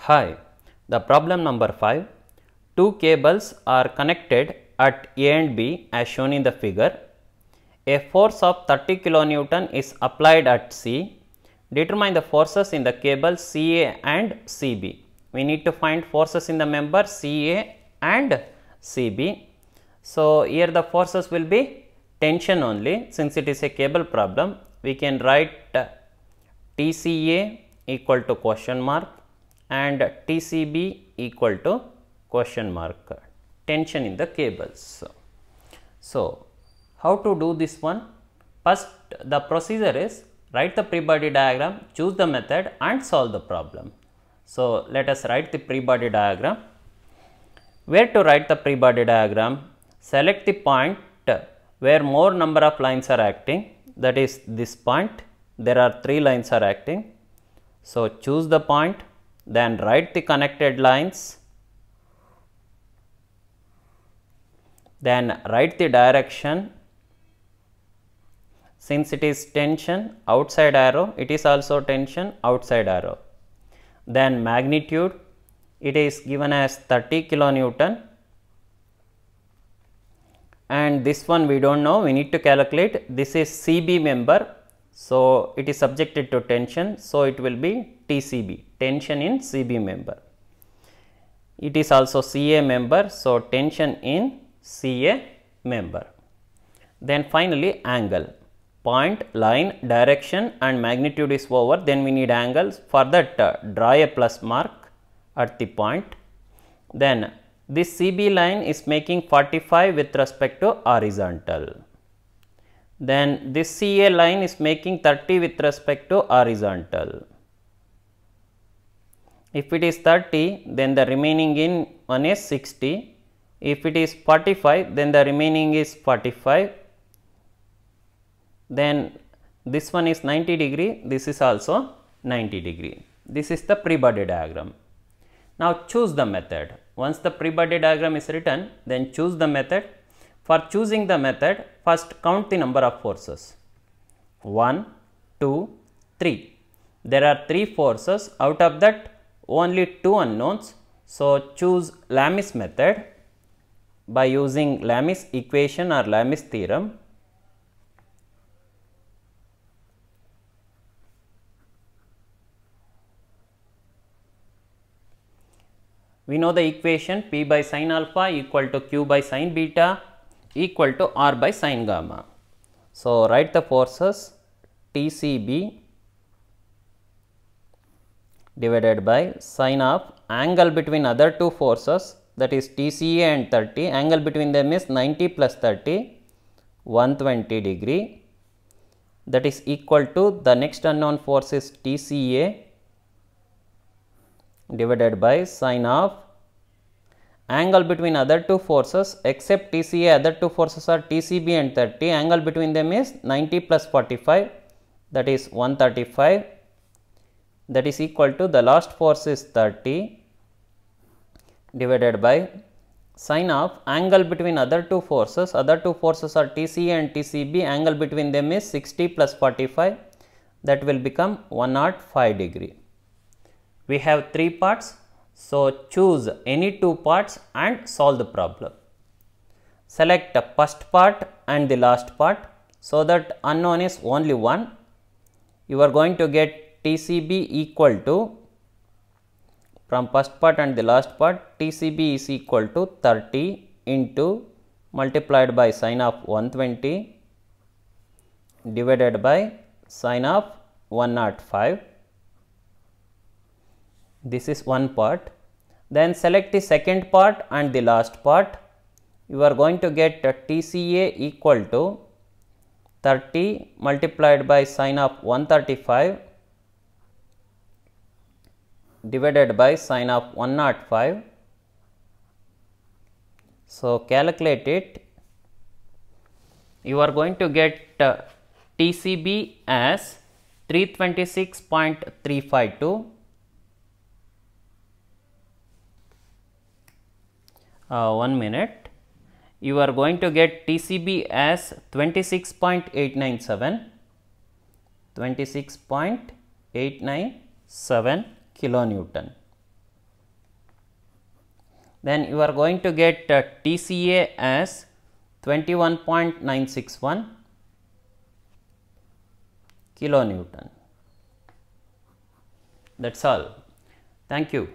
Hi, the problem number 5. Two cables are connected at A and B as shown in the figure. A force of 30 kilonewton is applied at C. Determine the forces in the cable CA and CB. We need to find forces in the member CA and CB. So, here the forces will be tension only. Since it is a cable problem, we can write TCA equal to question mark and TCB equal to question mark, tension in the cables. So, how to do this one? First, the procedure is write the pre-body diagram, choose the method and solve the problem. So, let us write the pre-body diagram. Where to write the pre-body diagram? Select the point where more number of lines are acting, that is this point. There are 3 lines are acting. So, choose the point, then write the connected lines, then write the direction. Since it is tension, outside arrow, it is also tension, outside arrow. Then magnitude, it is given as 30 kilonewton, and this one we do not know, we need to calculate. This is CB member, so it is subjected to tension, so it will be TCB, tension in CB member. It is also CA member, so tension in CA member. Then finally angle, point, line, direction and magnitude is over, then we need angles. For that draw a plus mark at the point. Then this CB line is making 45 with respect to horizontal. Then this CA line is making 30 with respect to horizontal. If it is 30, then the remaining in one is 60. If it is 45, then the remaining is 45. Then this one is 90 degree, this is also 90 degree. This is the pre-body diagram. Now choose the method. Once the pre-body diagram is written, then choose the method. For choosing the method, first count the number of forces. 1, 2, 3. There are 3 forces, out of that only 2 unknowns. So, choose Lami's method by using Lami's equation or Lami's theorem. We know the equation P by sin alpha equal to Q by sin beta equal to R by sin gamma. So, write the forces TCB divided by sine of angle between other 2 forces, that is TCA and 30, angle between them is 90 plus 30, 120 degree, that is equal to the next unknown force is TCA divided by sine of angle between other 2 forces except TCA, other 2 forces are TCB and 30, angle between them is 90 plus 45, that is 135, that is equal to the last force is 30 divided by sine of angle between other 2 forces are TCA and TCB, angle between them is 60 plus 45, that will become 105 degree. We have 3 parts, so choose any 2 parts and solve the problem. Select the first part and the last part, so that unknown is only 1. You are going to get TCB equal to, from first part and the last part, TCB is equal to 30 into multiplied by sine of 120 divided by sine of 105. This is one part. Then select the second part and the last part. You are going to get TCA equal to 30 multiplied by sine of 135 divided by sine of 105. So, calculate it. You are going to get TCB as 326.352. 1 minute. You are going to get TCB as 26.897 kilonewton. then you are going to get TCA as 21.961 kilonewton. That is all. Thank you.